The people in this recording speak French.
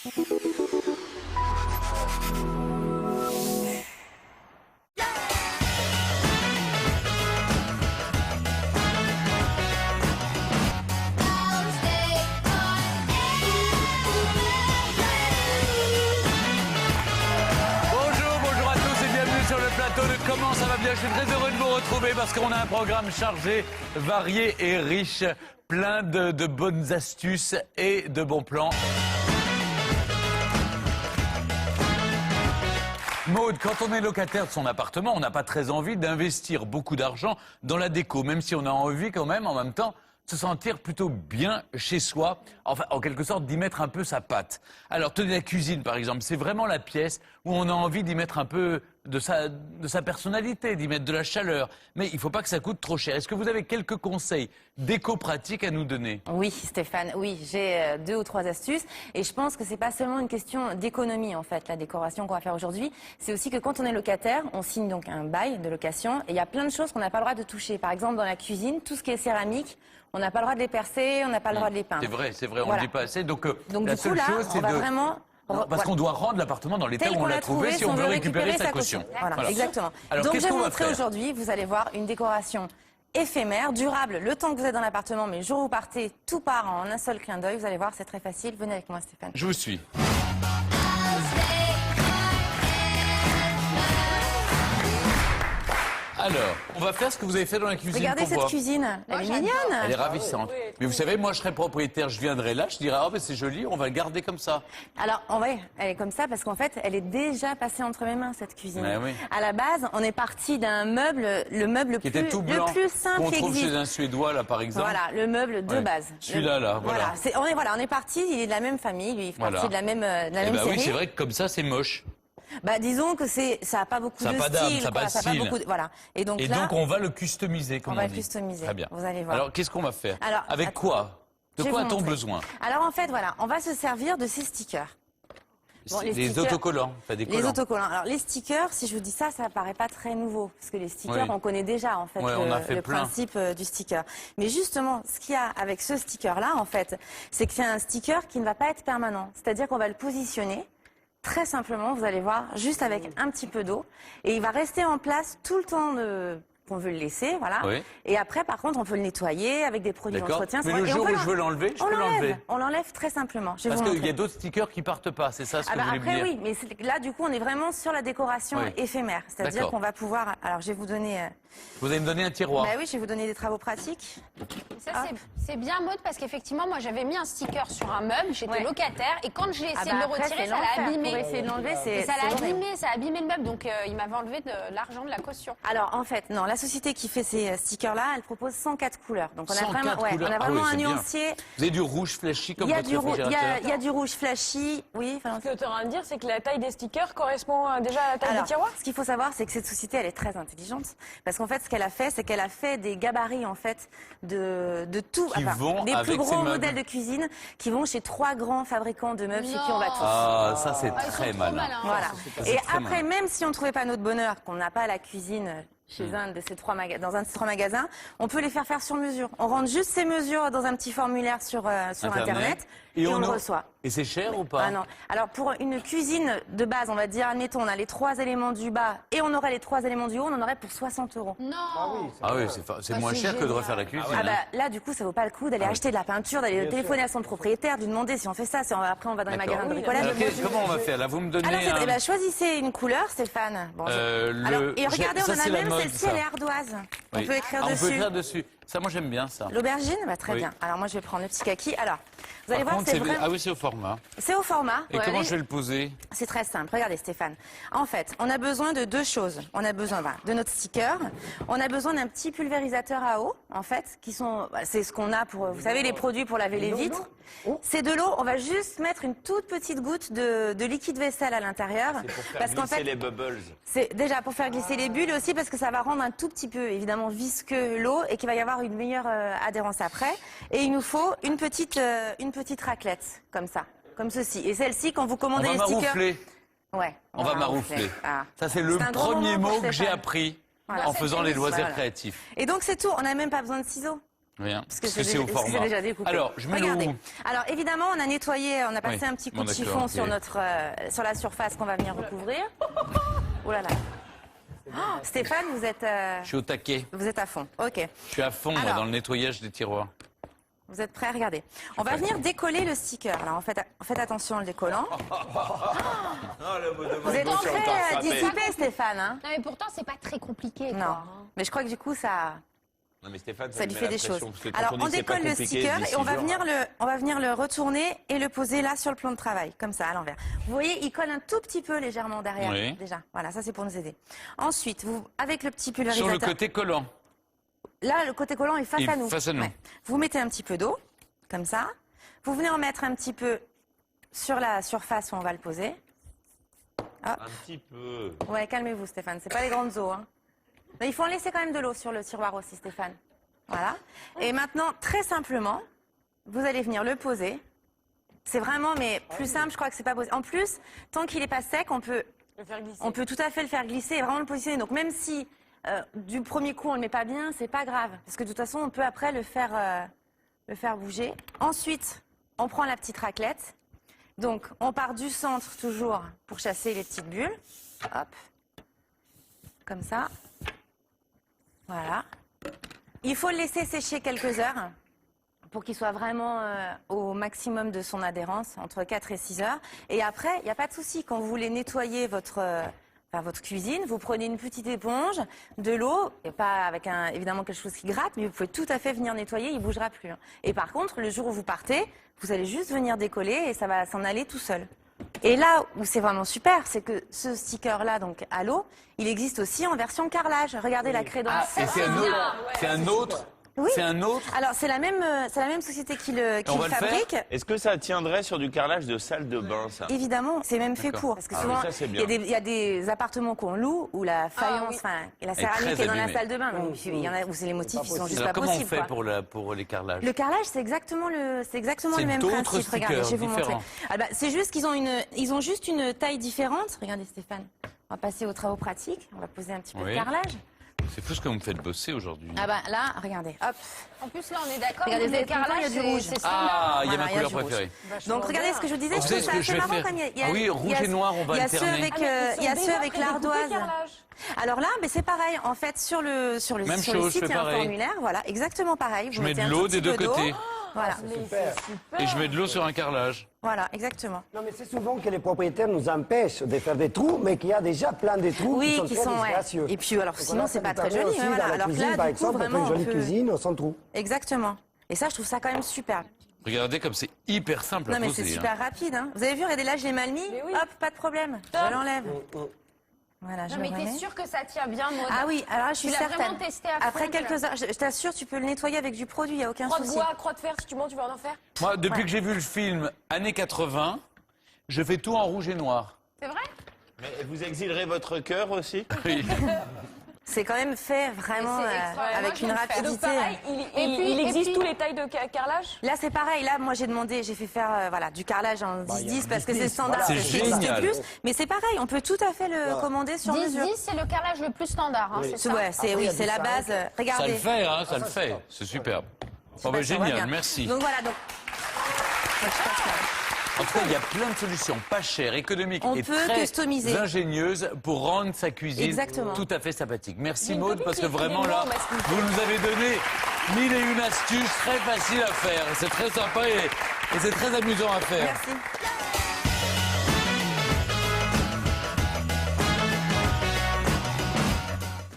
Comment ça va bien? Je suis très heureux de vous retrouver parce qu'on a un programme chargé, varié et riche, plein de bonnes astuces et de bons plans. Maud, quand on est locataire de son appartement, on n'a pas très envie d'investir beaucoup d'argent dans la déco, même si on a envie quand même, en même temps, de se sentir plutôt bien chez soi, enfin, en quelque sorte, d'y mettre un peu sa patte. Alors, tenez la cuisine, par exemple, c'est vraiment la pièce où on a envie d'y mettre un peu de sa personnalité, d'y mettre de la chaleur. Mais il ne faut pas que ça coûte trop cher. Est-ce que vous avez quelques conseils déco-pratiques à nous donner? Oui, Stéphane, oui, j'ai 2 ou 3 astuces. Et je pense que c'est pas seulement une question d'économie, en fait, la décoration qu'on va faire aujourd'hui. C'est aussi que quand on est locataire, on signe donc un bail de location. Et il y a plein de choses qu'on n'a pas le droit de toucher. Par exemple, dans la cuisine, tout ce qui est céramique, on n'a pas le droit de les percer, on n'a pas le droit de les peindre. C'est vrai, on ne le dit pas assez. Donc la seule chose, c'est vraiment... Parce qu'on doit rendre l'appartement dans l'état où on l'a trouvé si on veut récupérer sa caution. Voilà, exactement. Alors, donc je vais vous va montrer faire aujourd'hui, vous allez voir, une décoration éphémère, durable, le temps que vous êtes dans l'appartement, mais le jour où vous partez, tout part en un seul clin d'œil. Vous allez voir, c'est très facile. Venez avec moi, Stéphane. Je vous suis. Alors, on va faire ce que vous avez fait dans la cuisine. Regardez cette cuisine, elle est mignonne. Elle est ravissante. Mais vous savez, moi je serais propriétaire, je viendrais là, je dirais, oh, mais c'est joli, on va le garder comme ça. Alors, en vrai, elle est comme ça parce qu'en fait, elle est déjà passée entre mes mains, cette cuisine. Ben oui. À la base, on est parti d'un meuble, le meuble qui était tout blanc, le plus simple qu'on qui trouve existe. chez un Suédois, là, par exemple. Voilà, le meuble de base. Celui-là, là, voilà. On est parti, il est de la même famille, lui, il fait partie de la même série. Oui, c'est vrai que comme ça, c'est moche. Bah, disons que ça a pas beaucoup de style, ça n'a pas de style. Voilà. Et donc on va le customiser, comme on dit. On va le customiser. Très bien. Vous allez voir. Alors, qu'est-ce qu'on va faire? Alors, avec quoi? De quoi a-t-on besoin? Alors, en fait, voilà, on va se servir de ces stickers. Bon, les autocollants, des collants. Les autocollants. Alors, les stickers, si je vous dis ça, ça paraît pas très nouveau. Parce que les stickers, on connaît déjà, en fait, le principe du sticker. Mais justement, ce qu'il y a avec ce sticker-là, en fait, c'est que c'est un sticker qui ne va pas être permanent. C'est-à-dire qu'on va le positionner. Très simplement, vous allez voir, juste avec un petit peu d'eau. Et il va rester en place tout le temps qu'on veut le laisser, voilà. Oui. Et après, par contre, on peut le nettoyer avec des produits d'entretien. Mais le jour où je veux l'enlever, je peux l'enlever. On l'enlève très simplement. Parce qu'il y a d'autres stickers qui partent pas, c'est ça ce que vous voulez me dire? Après, oui, mais là, du coup, on est vraiment sur la décoration éphémère. C'est-à-dire qu'on va pouvoir... Alors, je vais vous donner... Vous allez me donner un tiroir? Bah oui, je vais vous donner des travaux pratiques. Ça, c'est bien, Maud, parce qu'effectivement, moi, j'avais mis un sticker sur un meuble, j'étais locataire, et quand j'ai essayé de le retirer, ça l'a abîmé. Pour essayer de l'enlever, ça a abîmé le meuble, donc il m'avait enlevé de l'argent de la caution. Alors, en fait, non, la société qui fait ces stickers-là, elle propose 104 couleurs. Donc, on a vraiment un nuancier. Vous avez du rouge flashy comme votre réfrigérateur? Il y a du rouge flashy, oui. Ce que tu es en train de dire, c'est que la taille des stickers correspond déjà à la taille des tiroirs? Ce qu'il faut savoir, c'est que cette société, elle est très intelligente. Parce qu'en fait, ce qu'elle a fait, c'est qu'elle a fait des gabarits, en fait, de tout. Des plus gros modèles de cuisine qui vont chez 3 grands fabricants de meubles chez qui on va tous. Ah, ça, c'est très malin. Voilà. Et après, même si on ne trouvait pas notre bonheur, qu'on n'a pas la cuisine chez dans un de ces 3 magasins, on peut les faire sur mesure. On rentre juste ces mesures dans un petit formulaire sur Internet et on le reçoit. Et c'est cher ou pas? Ah non. Alors pour une cuisine de base, on va dire, admettons, on a les 3 éléments du bas et on aurait les 3 éléments du haut, on en aurait pour 60 €. Non. Ah oui, c'est moins cher que de refaire la cuisine. Ah bah là, du coup, ça vaut pas le coup d'aller acheter de la peinture, d'aller téléphoner à son propriétaire, de lui demander si on fait ça, après on va dans les magasins de bricolage. Alors, comment on va faire? Là, vous me donnez alors, choisissez une couleur, Stéphane. Bon, et regardez, on en a même, celle-ci, elle est ardoise. On peut écrire dessus. On peut écrire dessus. Ça, moi, j'aime bien ça. L'aubergine, bah, très bien. Alors moi, je vais prendre le petit kaki. Alors, vous allez voir, c'est vraiment... Ah oui, c'est au format. C'est au format. Et comment je vais le poser? C'est très simple. Regardez, Stéphane. En fait, on a besoin de 2 choses. On a besoin de notre sticker. On a besoin d'un petit pulvérisateur à eau, en fait, c'est ce qu'on a pour, vous savez, les produits pour laver les vitres. C'est de l'eau. On va juste mettre une toute petite goutte de liquide vaisselle à l'intérieur. C'est pour faire glisser les bubbles. C'est déjà pour faire glisser les bulles et aussi parce que ça va rendre un tout petit peu, évidemment, visqueux l'eau et qu'il va y avoir une meilleure adhérence après. Et il nous faut une petite raclette, comme ça, comme ceci. Et celle-ci, quand vous commandez les stickers... Ouais. On va maroufler. Ah. Ça, c'est le premier mot que j'ai appris en faisant les loisirs créatifs. Et donc, c'est tout. On n'a même pas besoin de ciseaux. Rien. Parce que c'est au format. C'est déjà découpé. Alors, je mets Regardez. où? Alors, évidemment, on a nettoyé, on a passé Oui. un petit coup Bon, de d'accord, chiffon ok. sur sur la surface qu'on va venir recouvrir. Oh là là. Oh, Stéphane, vous êtes Je suis au taquet. vous êtes à fond. Ok. Je suis à fond moi, Alors. dans le nettoyage des tiroirs. Vous êtes prêts? Regardez. On va venir décoller le sticker. Alors, faites attention en le décollant. Vous êtes très dissipé, Stéphane. Hein? Non, mais pourtant, c'est pas très compliqué. Quoi, Non. hein. Mais je crois que du coup, ça Non mais Stéphane, lui met fait la des pression, choses. parce que quand Alors, on dit on que c'est pas décolle le compliqué, sticker d'ici et on va jours, venir le retourner et le poser là sur le plan de travail, comme ça, à l'envers. Vous voyez, il colle un tout petit peu légèrement derrière, Oui. déjà. Voilà, ça c'est pour nous aider. Ensuite, avec le petit Sur pulvérisateur. le côté collant. Là, le côté collant est face Et à nous. face à nous. Vous mettez un petit peu d'eau, comme ça. Vous venez en mettre un petit peu sur la surface où on va le poser. Un petit peu. Ouais, calmez-vous, Stéphane. C'est pas les grandes eaux. Hein. Mais il faut en laisser quand même de l'eau sur le tiroir aussi, Stéphane. Voilà. Et maintenant, très simplement, vous allez venir le poser. C'est vraiment, mais plus simple, je crois que c'est pas possible. En plus, tant qu'il est pas sec, on peut tout à fait le faire glisser et vraiment le positionner. Donc même si du premier coup on le met pas bien, c'est pas grave, parce que de toute façon, on peut après le faire bouger. Ensuite, on prend la petite raclette. Donc, on part du centre toujours pour chasser les petites bulles. Hop. Comme ça. Voilà. Il faut le laisser sécher quelques heures pour qu'il soit vraiment au maximum de son adhérence, entre 4 et 6 heures. Et après, il n'y a pas de souci. Quand vous voulez nettoyer votre cuisine, vous prenez une petite éponge, de l'eau, et pas avec évidemment quelque chose qui gratte, mais vous pouvez tout à fait venir nettoyer, il ne bougera plus. Hein. Et par contre, le jour où vous partez, vous allez juste venir décoller et ça va s'en aller tout seul. Et là où c'est vraiment super, c'est que ce sticker-là, donc à l'eau, il existe aussi en version carrelage. Regardez la crédence. Ah, et c'est un autre. Oui. C'est un autre. Alors c'est la même société qui le On va le fabrique. Est-ce que ça tiendrait sur du carrelage de salle de bain, ça? Évidemment, c'est même fait D'accord. pour. Parce que Ah, souvent, mais ça, c'est il bien. y a des appartements qu'on loue où la faïence, et la céramique très est dans la abîmée. salle de bain. Donc, il y en a où c'est les motifs, ils sont juste Alors, pas comment possibles. on fait quoi. pour les carrelages? Le carrelage, c'est exactement le même d'autres principe. Regardez, stickers je vais vous montrer. différents. Ah bah, c'est juste qu'ils ont juste une taille différente. Regardez, Stéphane. On va passer aux travaux pratiques. On va poser un petit peu Oui. de carrelage. C'est fou ce que vous me faites bosser aujourd'hui. Ah bah là, regardez, hop. En plus, là, on est d'accord. Regardez, vous le avez tout le temps, carrelage, il y a du rouge. c'est standard. Ah, il y a Voilà, ma il y a couleur du rouge. préférée. Donc regardez ce que je vous disais, Vous je savez trouve ce ça que je assez vais marrant faire comme il y a. Ah oui, rouge et noir, on va Il y a alterner. ceux avec, Ah, il y a ceux avec l'ardoise. Alors là, mais c'est pareil. En fait, sur le Même sur le chose, site, je il y fais a un pareil. formulaire. Voilà, exactement pareil. Je Vous mets mettez de un l'eau tout des petit deux peu d'eau. côtés. Voilà, Et je mets de l'eau sur un carrelage. voilà, exactement. Non, mais c'est souvent que les propriétaires nous empêchent de faire des trous, mais qu'il y a déjà plein de trous Oui, qui sont très ouais. disgracieux. Et puis alors Donc sinon voilà, c'est ça pas nous très permet joli. aussi, hein, voilà. dans la Alors que cuisine, là, par du coup, exemple, on fait vraiment, une jolie on peut- cuisine sans trou. Exactement. Et ça, je trouve ça quand même super. Regardez comme c'est hyper simple à Non, mais poser. c'est hein. super rapide. Hein. Vous avez vu, regardez là, je l'ai mal mis. Mais oui. Hop, pas de problème. Je l'enlève. Voilà, je Non, le mais t'es remets. sûr que ça tient bien, Maud? Ah oui, alors là, je suis Tu l'as certaine. vraiment testé à fond, Après tu l'as- quelques heures, je t'assure, tu peux le nettoyer avec du produit, il n'y a aucun Croix de souci. bois, croix de fer, si tu mens, tu vas en faire. Moi, depuis Ouais. que j'ai vu le film années 80, je fais tout en rouge et noir. C'est vrai? Mais vous exilerez votre cœur aussi? Oui. C'est quand même fait vraiment Mais c'est extraordinaire. avec Moi, je une vais le faire. rapidité. Donc pareil, il existe tous les tailles de carrelage. Là, c'est pareil. Là, moi, j'ai fait faire du carrelage en 10-10 parce que c'est standard. C'est ce qui existe génial. plus. Mais c'est pareil, on peut tout à fait le commander sur mesure. 10-10, c'est le carrelage le plus standard, hein, c'est ça? Ouais, c'est la base. Ça Regardez. le fait, hein, ça le fait. C'est superbe. Je sais Oh, pas bah, si on voit génial, bien. merci. Donc voilà, donc. En tout cas, il y a plein de solutions pas chères, économiques On et peut très customiser. ingénieuses pour rendre sa cuisine Exactement. tout à fait sympathique. Merci Une Maud, copine parce qui que écrit des vraiment mots, là, parce que- vous nous avez donné 1001 astuces très faciles à faire. C'est très sympa et c'est très amusant à faire. Merci.